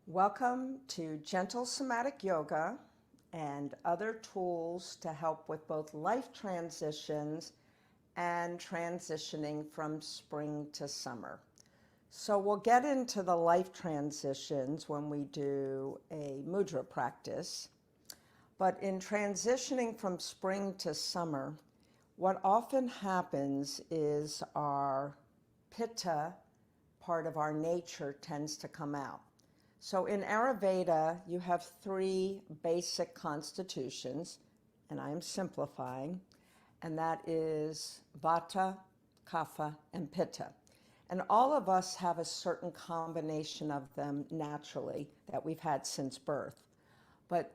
Welcome to Gentle Somatic Yoga and other tools to help with both life transitions and transitioning from spring to summer. So we'll get into the life transitions when we do a mudra practice. But in transitioning from spring to summer, what often happens is our pitta, part of our nature, tends to come out. So in Ayurveda, you have three basic constitutions, and I am simplifying, and that is Vata, Kapha, and Pitta. And all of us have a certain combination of them naturally that we've had since birth. But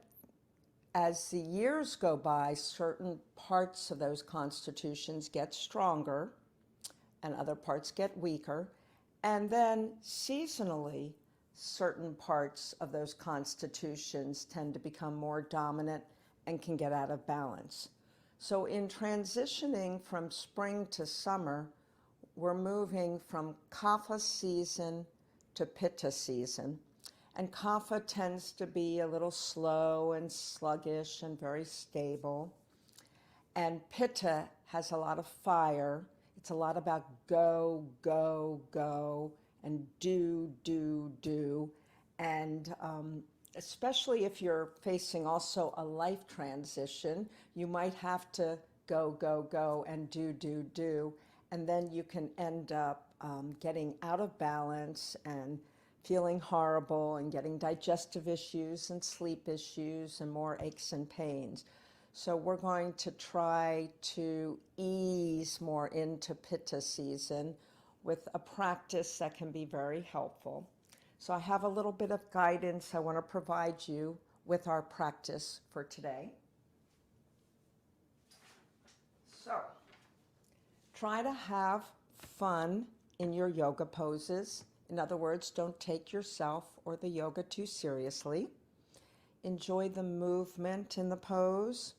as the years go by, certain parts of those constitutions get stronger and other parts get weaker. And then seasonally, certain parts of those constitutions tend to become more dominant and can get out of balance. So in transitioning from spring to summer, we're moving from Kapha season to Pitta season. And Kapha tends to be a little slow and sluggish and very stable. And Pitta has a lot of fire. It's a lot about go, go, go, and do, do, do. And especially if you're facing also a life transition, you might have to go, go, go, and do, do, do. And then you can end up getting out of balance and feeling horrible and getting digestive issues and sleep issues and more aches and pains. So we're going to try to ease more into Pitta season with a practice that can be very helpful. So I have a little bit of guidance I want to provide you with our practice for today. So try to have fun in your yoga poses. In other words, don't take yourself or the yoga too seriously. Enjoy the movement in the pose.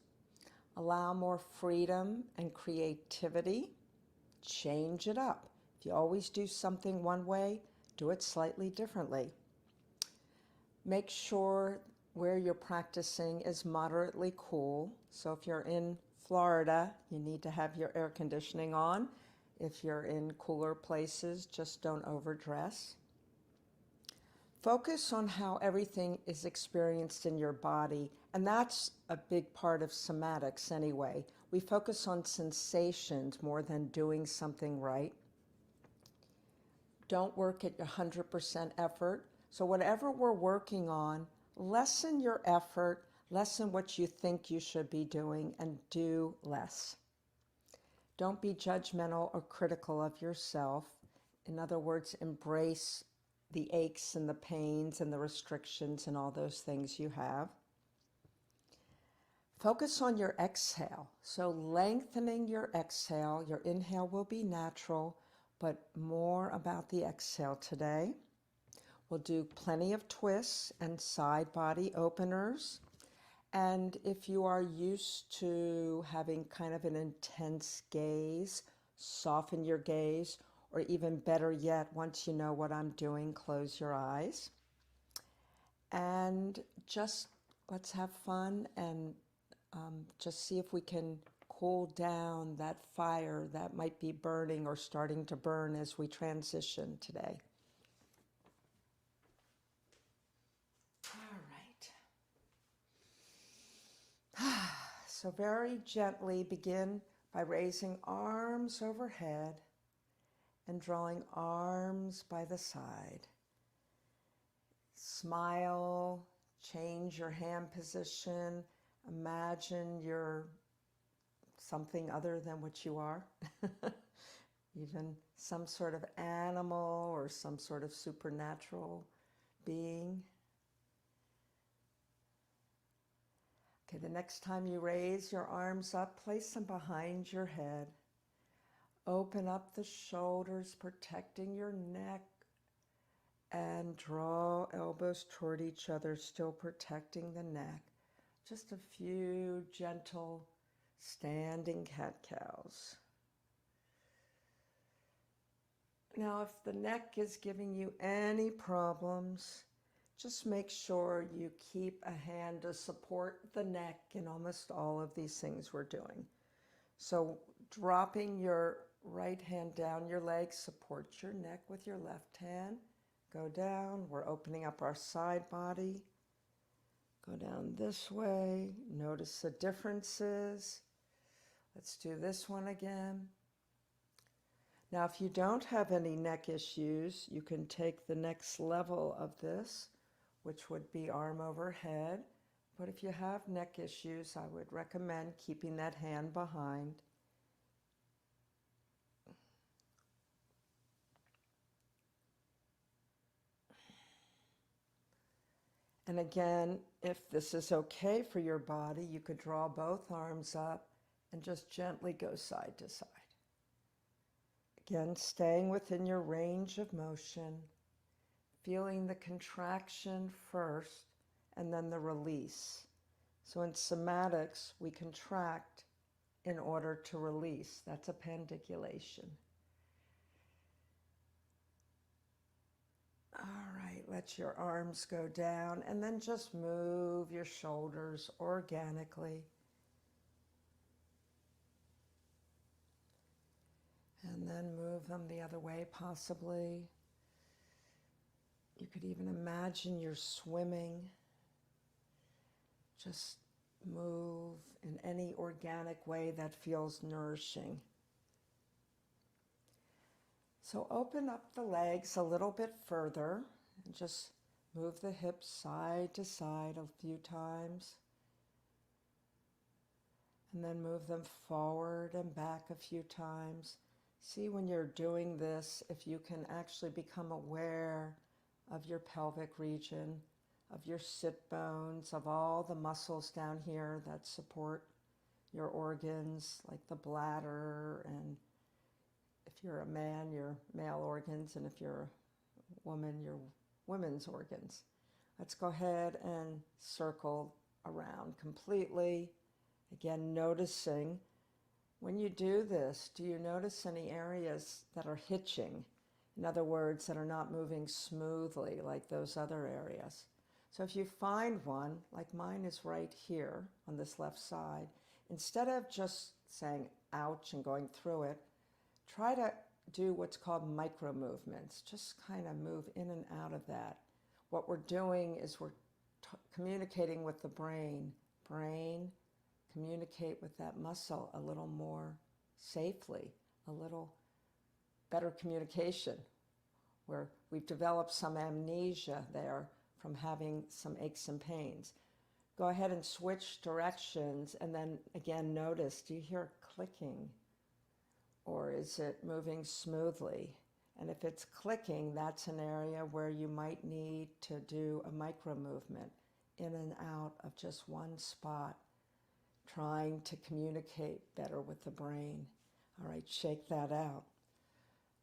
Allow more freedom and creativity. Change it up. If you always do something one way, do it slightly differently. Make sure where you're practicing is moderately cool. So if you're in Florida, you need to have your air conditioning on. If you're in cooler places, just don't overdress. Focus on how everything is experienced in your body, and that's a big part of somatics anyway. We focus on sensations more than doing something right. Don't work at your 100% effort. So whatever we're working on, lessen your effort, lessen what you think you should be doing, and do less. Don't be judgmental or critical of yourself. In other words, embrace the aches and the pains and the restrictions and all those things you have. Focus on your exhale. So lengthening your exhale. Your inhale will be natural, but more about the exhale today. We'll do plenty of twists and side body openers. And if you are used to having kind of an intense gaze, soften your gaze, or even better yet, once you know what I'm doing, close your eyes. And just let's have fun and just see if we can cool down that fire that might be burning or starting to burn as we transition today. All right. So very gently begin by raising arms overhead and drawing arms by the side. Smile, change your hand position, imagine you're something other than what you are. Even some sort of animal or some sort of supernatural being. Okay, the next time you raise your arms up, place them behind your head. Open up the shoulders, protecting your neck, and draw elbows toward each other, still protecting the neck. Just a few gentle standing cat-cows. Now, if the neck is giving you any problems, Just make sure you keep a hand to support the neck in almost all of these things we're doing. So dropping your right hand down your leg, support your neck with your left hand. Go down. We're opening up our side body. Go down this way. Notice the differences. Let's do this one again. Now, if you don't have any neck issues, you can take the next level of this, which would be arm over head. But if you have neck issues, I would recommend keeping that hand behind. And again, if this is okay for your body, you could draw both arms up and just gently go side to side. Again, staying within your range of motion, feeling the contraction first and then the release. So in somatics, we contract in order to release. That's a pandiculation. All right, let your arms go down and then just move your shoulders organically. And then move them the other way, possibly. You could even imagine you're swimming. Just move in any organic way that feels nourishing. So open up the legs a little bit further and just move the hips side to side a few times. And then move them forward and back a few times. See when you're doing this, if you can actually become aware of your pelvic region, of your sit bones, of all the muscles down here that support your organs, like the bladder, and if you're a man, your male organs, and if you're a woman, your women's organs. Let's go ahead and circle around completely. Again, noticing. When you do this, do you notice any areas that are hitching? In other words, that are not moving smoothly like those other areas. So if you find one, like mine is right here on this left side, instead of just saying ouch and going through it, try to do what's called micro movements. Just kind of move in and out of that. What we're doing is we're communicating with the brain. Brain, communicate with that muscle a little more safely, a little better communication, where we've developed some amnesia there from having some aches and pains. Go ahead and switch directions and then again notice, do you hear clicking? Or is it moving smoothly? And if it's clicking, that's an area where you might need to do a micro movement in and out of just one spot, trying to communicate better with the brain. All right, shake that out.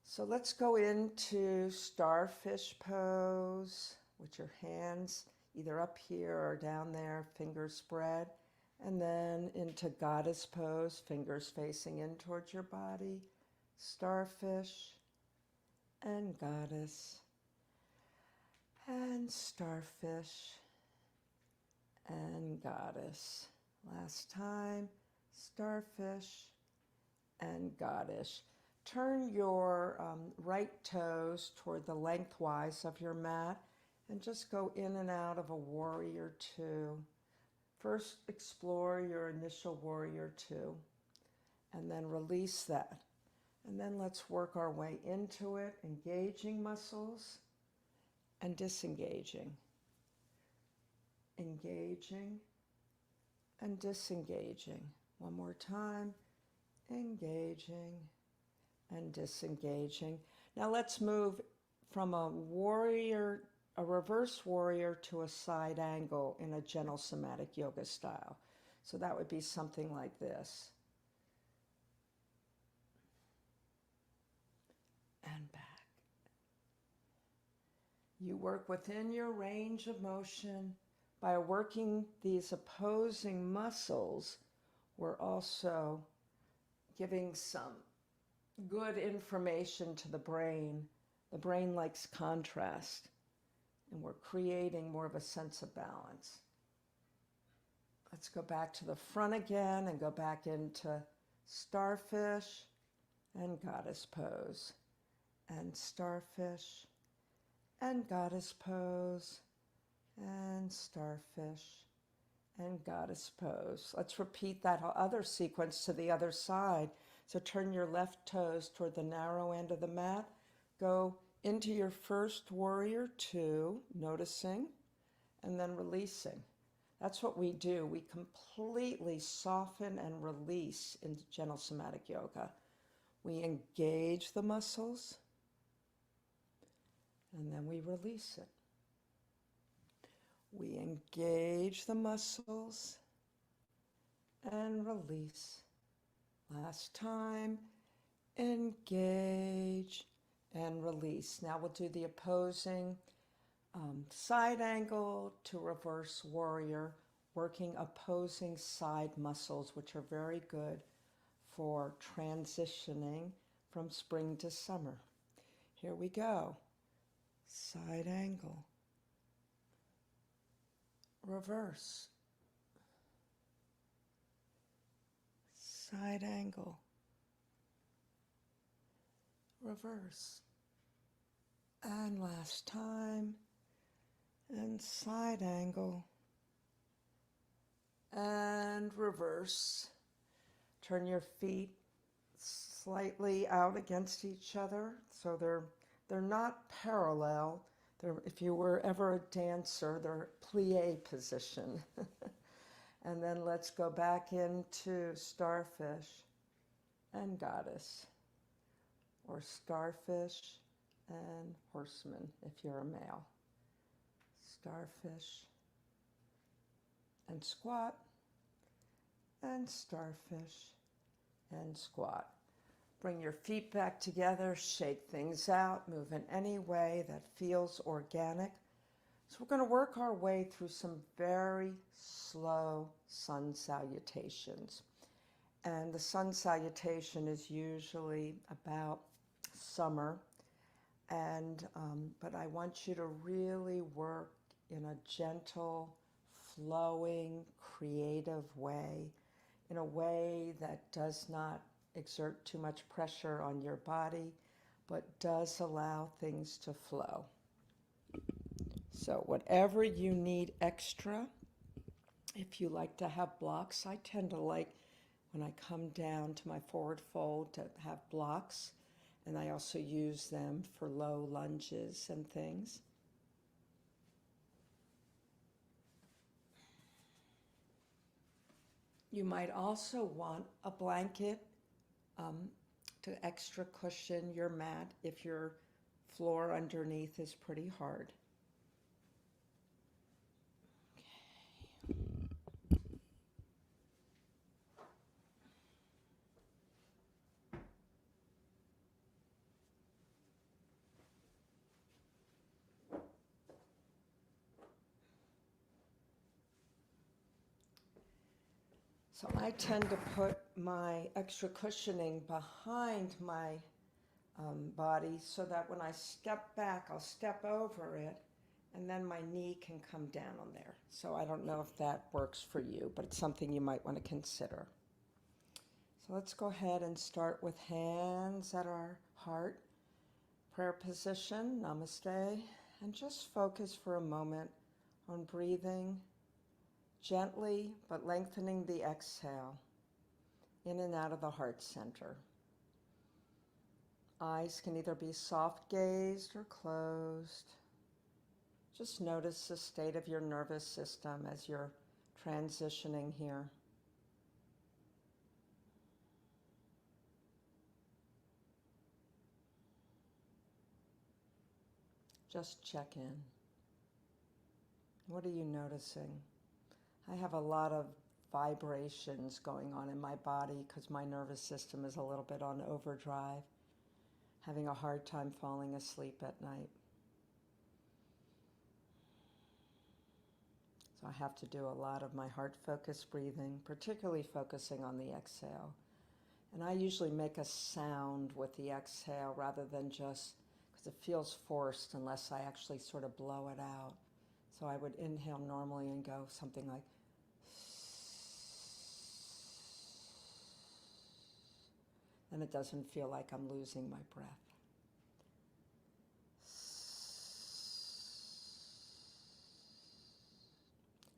So let's go into starfish pose with your hands either up here or down there, fingers spread, and then into goddess pose, fingers facing in towards your body, starfish and goddess, and starfish and goddess. Last time, starfish and goddess. Turn your right toes toward the lengthwise of your mat and just go in and out of a warrior two. First, explore your initial warrior two and then release that. And then let's work our way into it, engaging muscles and disengaging. Engaging and disengaging. One more time, engaging and disengaging. Now let's move from a warrior, a reverse warrior, to a side angle in a gentle somatic yoga style. So that would be something like this. And back. You work within your range of motion. By working these opposing muscles, we're also giving some good information to the brain. The brain likes contrast. And we're creating more of a sense of balance. Let's go back to the front again and go back into starfish and goddess pose. And starfish and goddess pose. And starfish and goddess pose. Let's repeat that other sequence to the other side. So turn your left toes toward the narrow end of the mat. Go into your first warrior two, noticing, and then releasing. That's what we do. We completely soften and release in gentle somatic yoga. We engage the muscles, and then we release it. We engage the muscles and release. Last time, engage and release. Now we'll do the opposing side angle to reverse warrior, working opposing side muscles, which are very good for transitioning from spring to summer. Here we go. Side angle. Reverse. Side angle. Reverse. And last time. And side angle. And reverse. Turn your feet slightly out against each other so they're not parallel. If you were ever a dancer, they're plie position. And then let's go back into starfish and goddess, or starfish and horseman if you're a male. Starfish and squat, and starfish and squat. Bring your feet back together, shake things out, move in any way that feels organic. So we're going to work our way through some very slow sun salutations. And the sun salutation is usually about summer. But I want you to really work in a gentle, flowing, creative way, in a way that does not exert too much pressure on your body, but does allow things to flow. So whatever you need extra, if you like to have blocks, I tend to like when I come down to my forward fold to have blocks, and I also use them for low lunges and things. You might also want a blanket to extra cushion your mat if your floor underneath is pretty hard. So I tend to put my extra cushioning behind my body so that when I step back, I'll step over it and then my knee can come down on there. So I don't know if that works for you, but it's something you might want to consider. So let's go ahead and start with hands at our heart. Prayer position, namaste, and just focus for a moment on breathing gently, but lengthening the exhale in and out of the heart center. Eyes can either be soft gazed or closed. Just notice the state of your nervous system as you're transitioning here. Just check in. What are you noticing? I have a lot of vibrations going on in my body because my nervous system is a little bit on overdrive, having a hard time falling asleep at night. So I have to do a lot of my heart-focused breathing, particularly focusing on the exhale. And I usually make a sound with the exhale rather than just, because it feels forced unless I actually sort of blow it out. So I would inhale normally and go something like, and it doesn't feel like I'm losing my breath.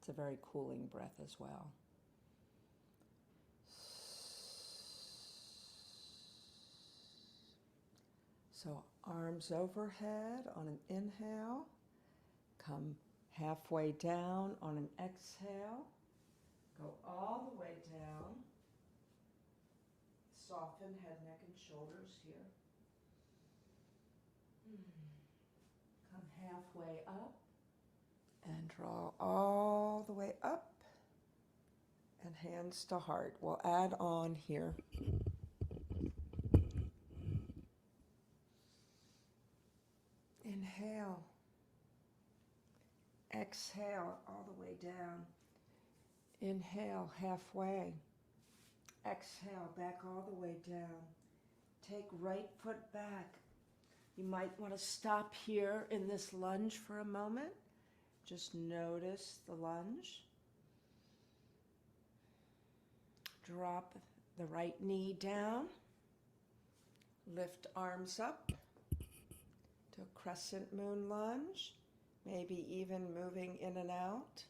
It's a very cooling breath as well. So arms overhead on an inhale, come halfway down on an exhale, go all the way down, soften head, neck, and shoulders here. Come halfway up and draw all the way up and hands to heart. We'll add on here. Inhale. Exhale all the way down. Inhale halfway. Exhale back all the way down. Take right foot back. You might want to stop here in this lunge for a moment. Just notice the lunge. Drop the right knee down. Lift arms up to a crescent moon lunge. Maybe even moving in and out.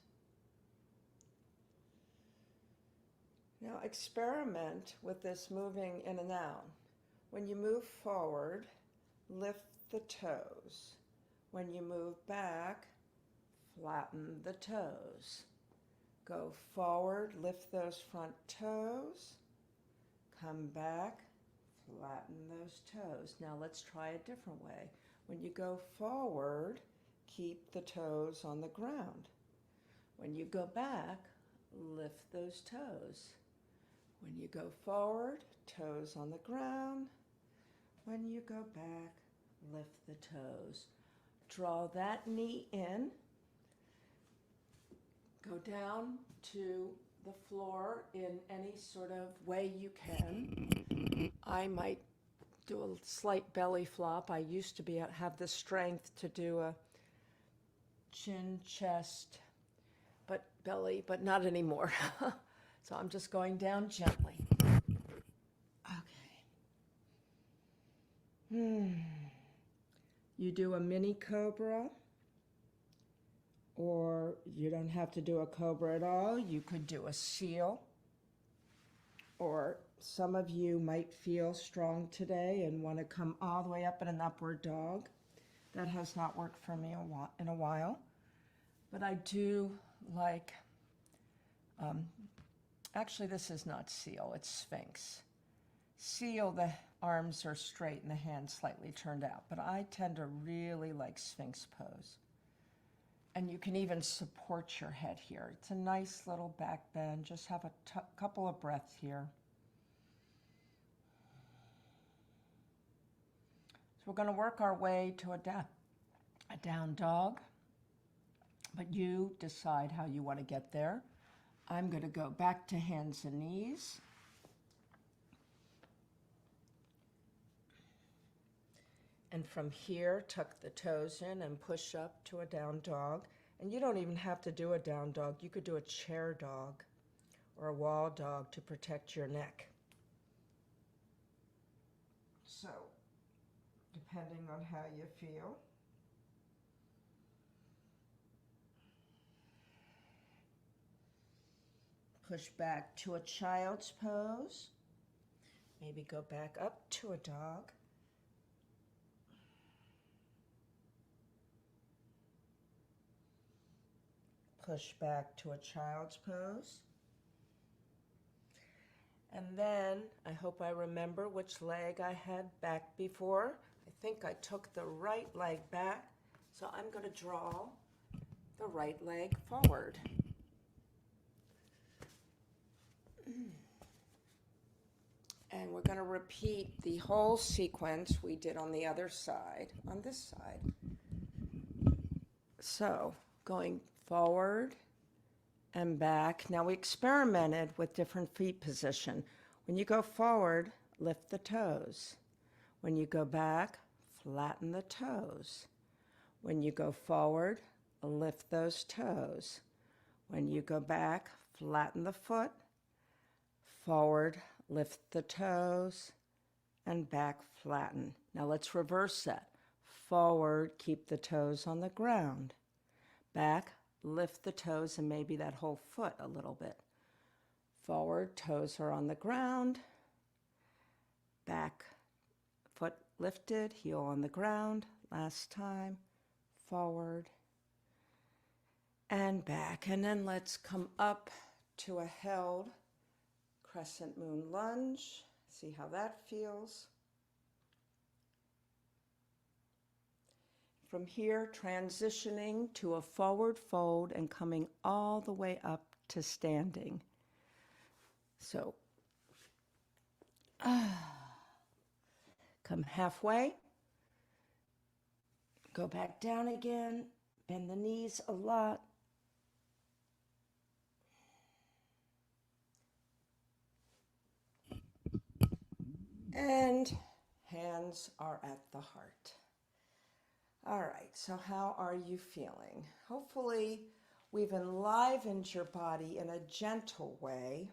Now experiment with this moving in and out. When you move forward, lift the toes. When you move back, flatten the toes. Go forward, lift those front toes. Come back, flatten those toes. Now let's try a different way. When you go forward, keep the toes on the ground. When you go back, lift those toes. When you go forward, toes on the ground. When you go back, lift the toes. Draw that knee in. Go down to the floor in any sort of way you can. I might do a slight belly flop. I used to have the strength to do a chin, chest, but belly, but not anymore. So I'm just going down gently. Okay. You do a mini cobra, or you don't have to do a cobra at all. You could do a seal, or some of you might feel strong today and want to come all the way up in an upward dog. That has not worked for me in a while. But I do like, actually this is not seal, it's Sphinx. Seal, the arms are straight and the hands slightly turned out, but I tend to really like Sphinx pose. And you can even support your head here. It's a nice little back bend. Just have a couple of breaths here. So we're going to work our way to a down dog, but you decide how you want to get there. I'm going to go back to hands and knees. And from here, tuck the toes in and push up to a down dog. And you don't even have to do a down dog. You could do a chair dog or a wall dog to protect your neck. So, depending on how you feel. Push back to a child's pose. Maybe go back up to a dog. Push back to a child's pose. And then, I hope I remember which leg I had back before. I think I took the right leg back, so I'm going to draw the right leg forward. And we're going to repeat the whole sequence we did on the other side, on this side. So, going forward and back. Now we experimented with different feet position. When you go forward, lift the toes. When you go back, flatten the toes. When you go forward, lift those toes. When you go back, flatten the foot. Forward, lift the toes, and back, flatten. Now let's reverse that. Forward, keep the toes on the ground. Back, lift the toes and maybe that whole foot a little bit. Forward, toes are on the ground. Back, foot lifted, heel on the ground. Last time, forward and back. And then let's come up to a held crescent moon lunge. See how that feels. From here, transitioning to a forward fold and coming all the way up to standing. So, come halfway, go back down again, bend the knees a lot. And hands are at the heart. All right, so how are you feeling? Hopefully, we've enlivened your body in a gentle way.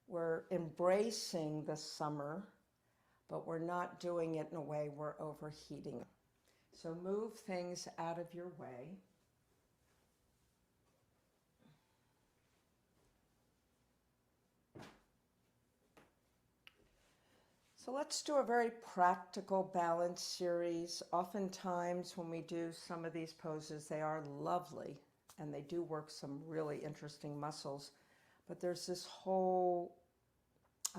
We're embracing the summer, but we're not doing it in a way we're overheating. So move things out of your way. So let's do a very practical balance series. Oftentimes when we do some of these poses, they are lovely and they do work some really interesting muscles. But there's this whole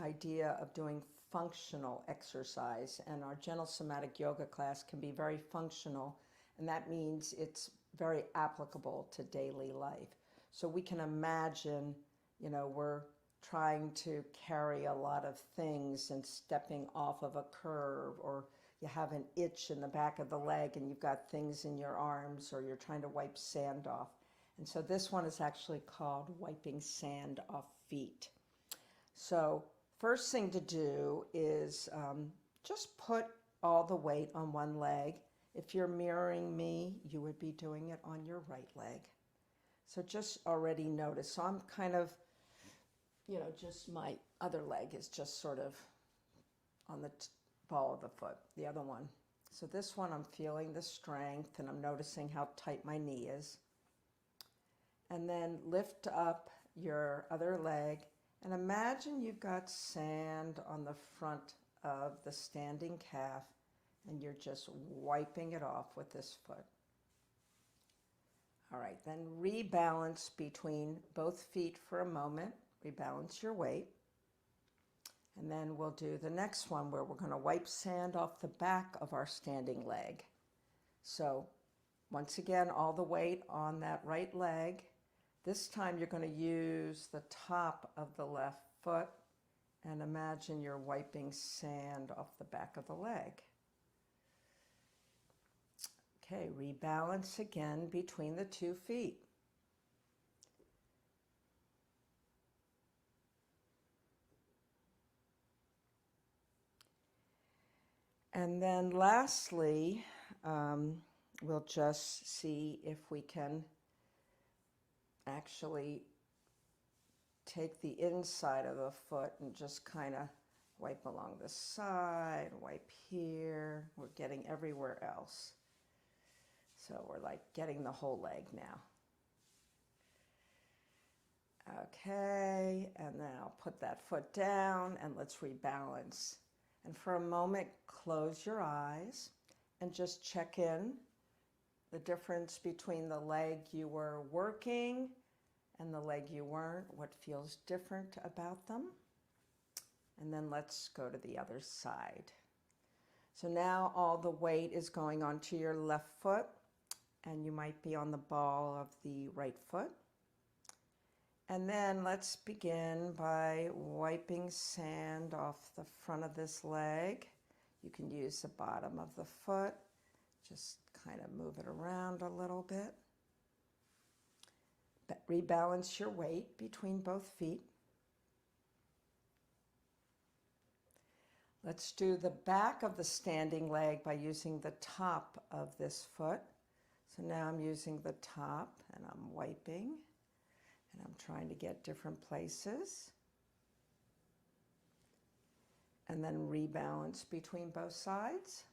idea of doing functional exercise, and our gentle somatic yoga class can be very functional, and that means it's very applicable to daily life. So we can imagine, we're trying to carry a lot of things and stepping off of a curb, or you have an itch in the back of the leg and you've got things in your arms, or you're trying to wipe sand off. And so this one is actually called wiping sand off feet. So first thing to do is just put all the weight on one leg. If you're mirroring me, you would be doing it on your right leg. So just already notice. So I'm kind of, just my other leg is just sort of on the ball of the foot, the other one. So this one I'm feeling the strength and I'm noticing how tight my knee is. And then lift up your other leg and imagine you've got sand on the front of the standing calf and you're just wiping it off with this foot. All right, then rebalance between both feet for a moment. Rebalance your weight. And then we'll do the next one where we're going to wipe sand off the back of our standing leg. So once again, all the weight on that right leg. This time you're going to use the top of the left foot and imagine you're wiping sand off the back of the leg. Okay, rebalance again between the 2 feet. And then lastly, we'll just see if we can actually take the inside of the foot and just kind of wipe along the side, wipe here. We're getting everywhere else. So we're like getting the whole leg now. Okay, and then I'll put that foot down and let's rebalance. And for a moment, close your eyes and just check in the difference between the leg you were working and the leg you weren't. What feels different about them? And then let's go to the other side. So now all the weight is going onto your left foot, and you might be on the ball of the right foot. And then let's begin by wiping sand off the front of this leg. You can use the bottom of the foot. Just kind of move it around a little bit. Rebalance your weight between both feet. Let's do the back of the standing leg by using the top of this foot. So now I'm using the top and I'm wiping and I'm trying to get different places. And then rebalance between both sides.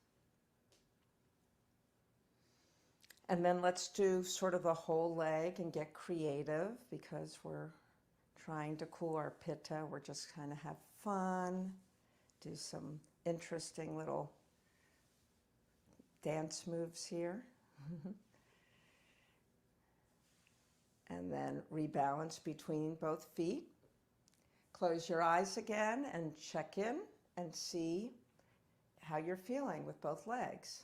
And then let's do sort of the whole leg and get creative because we're trying to cool our pitta. We're just kind of have fun, do some interesting little dance moves here. And then rebalance between both feet. Close your eyes again and check in and see how you're feeling with both legs.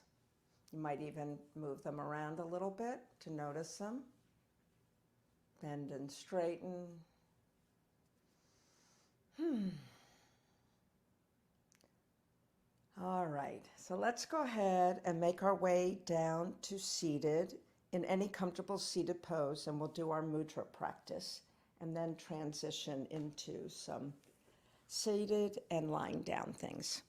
You might even move them around a little bit to notice them. Bend and straighten. All right, so let's go ahead and make our way down to seated in any comfortable seated pose, and we'll do our mudra practice and then transition into some seated and lying down things.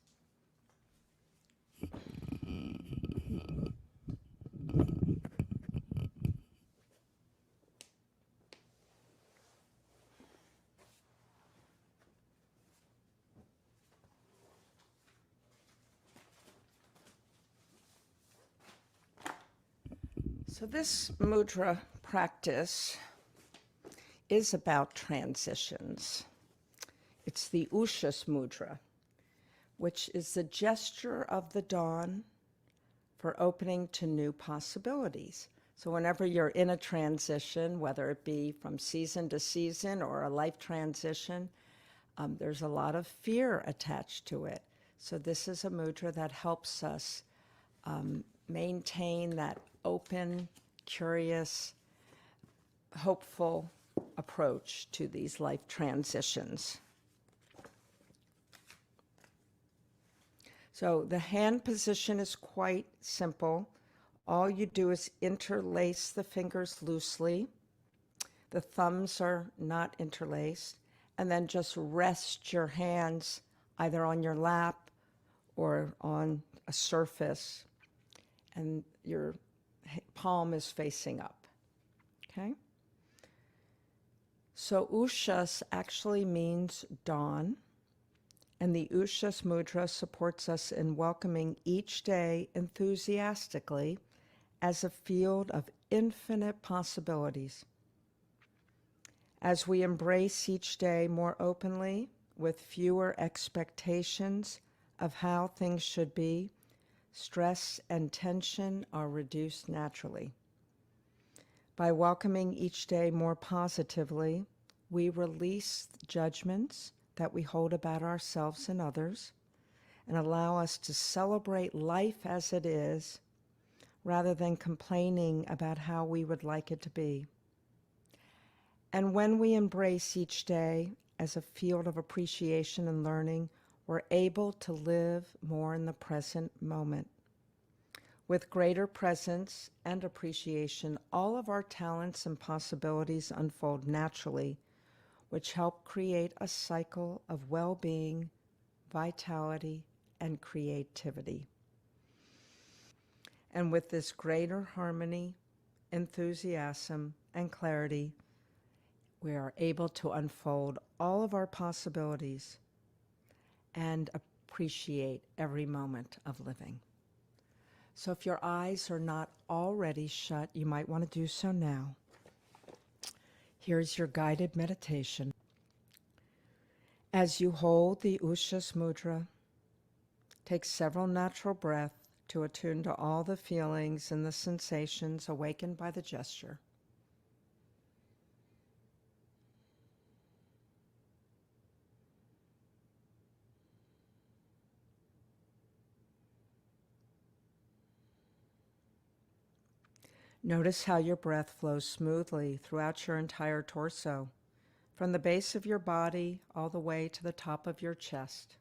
So this mudra practice is about transitions. It's the Usha Mudra, which is the gesture of the dawn for opening to new possibilities. So whenever you're in a transition, whether it be from season to season or a life transition, there's a lot of fear attached to it. So this is a mudra that helps us maintain that open, curious, hopeful approach to these life transitions. So the hand position is quite simple. All you do is interlace the fingers loosely. The thumbs are not interlaced. And then just rest your hands either on your lap or on a surface. And your palm is facing up. Okay? So Ushas actually means dawn. And the Usha Mudra supports us in welcoming each day enthusiastically as a field of infinite possibilities. As we embrace each day more openly, with fewer expectations of how things should be, stress and tension are reduced naturally. By welcoming each day more positively, we release judgments that we hold about ourselves and others, and allow us to celebrate life as it is, rather than complaining about how we would like it to be. And when we embrace each day as a field of appreciation and learning, we're able to live more in the present moment. With greater presence and appreciation, all of our talents and possibilities unfold naturally, which help create a cycle of well-being, vitality, and creativity. And with this greater harmony, enthusiasm, and clarity, we are able to unfold all of our possibilities and appreciate every moment of living. So if your eyes are not already shut, you might want to do so now. Here's your guided meditation. As you hold the Usha Mudra, take several natural breaths to attune to all the feelings and the sensations awakened by the gesture. Notice how your breath flows smoothly throughout your entire torso, from the base of your body all the way to the top of your chest.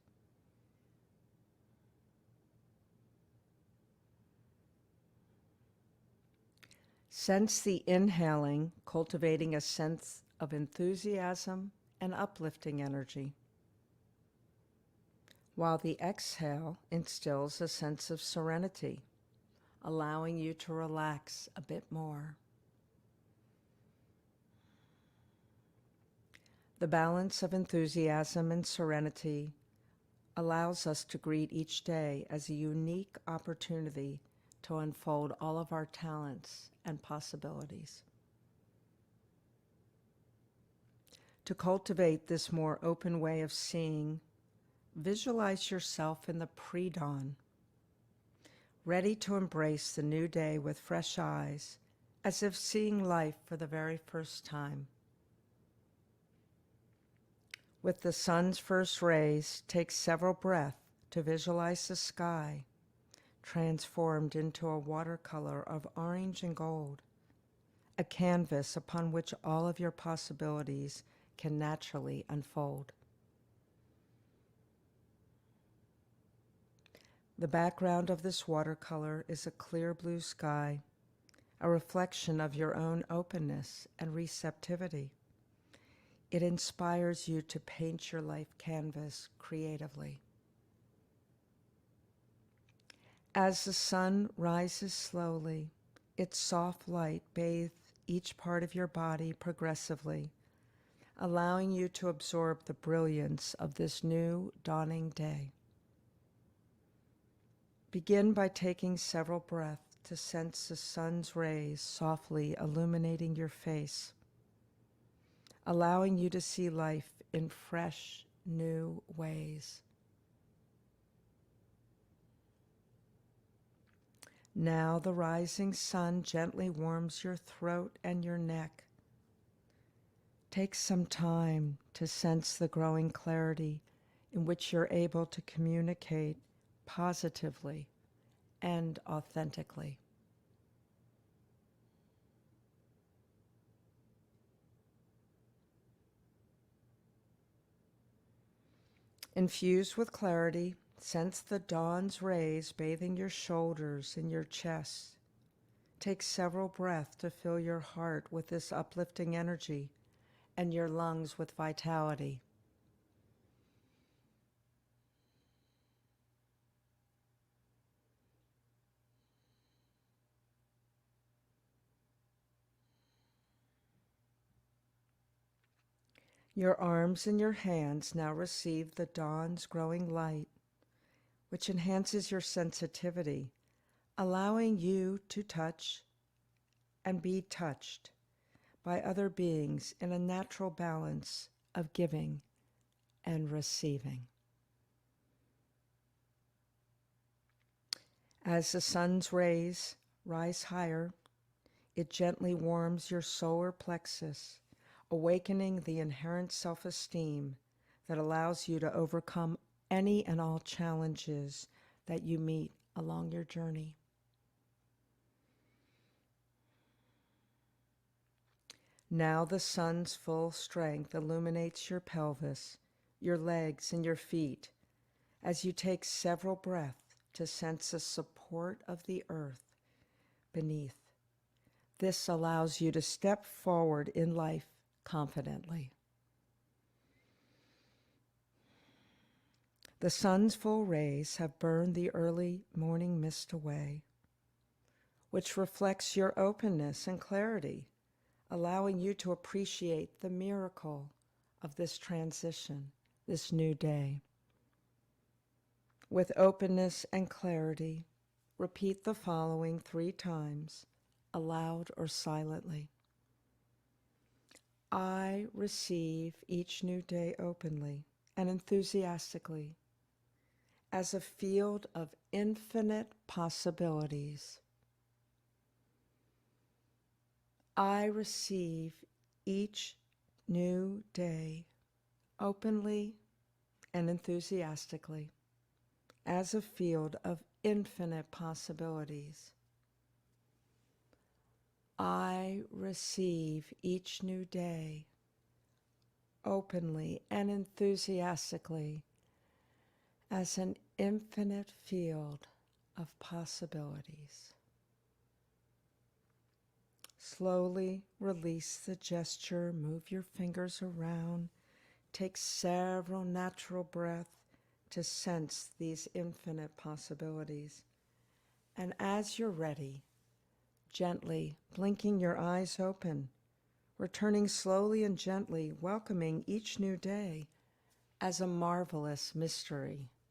Sense the inhaling, cultivating a sense of enthusiasm and uplifting energy. while the exhale instills a sense of serenity, allowing you to relax a bit more. The balance of enthusiasm and serenity allows us to greet each day as a unique opportunity to unfold all of our talents and possibilities. To cultivate this more open way of seeing, visualize yourself in the pre-dawn, ready to embrace the new day with fresh eyes, as if seeing life for the very first time. With the sun's first rays, take several breaths to visualize the sky, transformed into a watercolor of orange and gold, a canvas upon which all of your possibilities can naturally unfold. The background of this watercolor is a clear blue sky, a reflection of your own openness and receptivity. It inspires you to paint your life canvas creatively. As the sun rises slowly, its soft light bathes each part of your body progressively, allowing you to absorb the brilliance of this new dawning day. Begin by taking several breaths to sense the sun's rays softly illuminating your face, allowing you to see life in fresh, new ways. Now the rising sun gently warms your throat and your neck. Take some time to sense the growing clarity in which you're able to communicate positively and authentically. Infused with clarity, sense the dawn's rays bathing your shoulders and your chest. Take several breaths to fill your heart with this uplifting energy and your lungs with vitality. Your arms and your hands now receive the dawn's growing light, which enhances your sensitivity, allowing you to touch and be touched by other beings in a natural balance of giving and receiving. As the sun's rays rise higher, it gently warms your solar plexus, awakening the inherent self-esteem that allows you to overcome any and all challenges that you meet along your journey. Now the sun's full strength illuminates your pelvis, your legs, and your feet as you take several breaths to sense the support of the earth beneath. This allows you to step forward in life confidently. The sun's full rays have burned the early morning mist away, which reflects your openness and clarity, allowing you to appreciate the miracle of this transition, this new day. With openness and clarity, repeat the following 3 times, aloud or silently. I receive each new day openly and enthusiastically as a field of infinite possibilities. I receive each new day openly and enthusiastically as a field of infinite possibilities. I receive each new day openly and enthusiastically as an infinite field of possibilities. Slowly release the gesture, move your fingers around, take several natural breaths to sense these infinite possibilities. And as you're ready, gently blinking your eyes open, returning slowly and gently, welcoming each new day as a marvelous mystery.